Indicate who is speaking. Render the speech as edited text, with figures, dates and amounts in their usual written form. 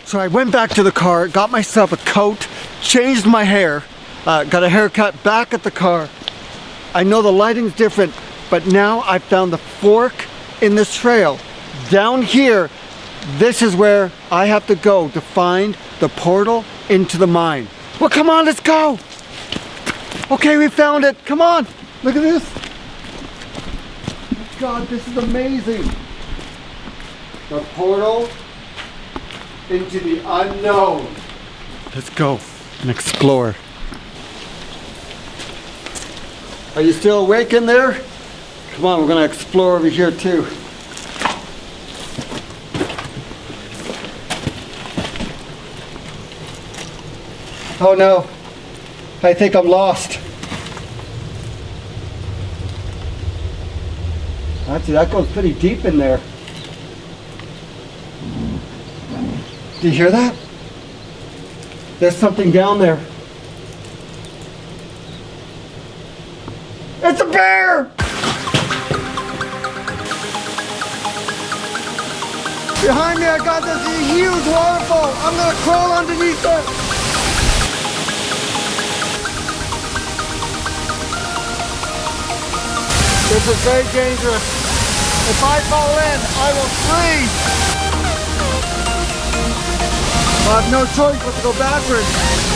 Speaker 1: So I went back to the car, got myself a coat, changed my hair, got a haircut back at the car. I know the lighting's different, but now I found the fork in this trail. Down here, this is where I have to go to find the portal into the mine. Well, come on, let's go. Okay, we found it. Come on, look at this. God, this is amazing. The portal into the unknown. Let's go and explore. Are you still awake in there? Come on, we're gonna explore over here too. Oh no, I think I'm lost. Actually, that goes pretty deep in there. Do you hear that? There's something down there. It's a bear! Behind me I got this huge waterfall. I'm gonna crawl underneath it. This is very dangerous. If I fall in, I will freeze. I have no choice but to go backwards.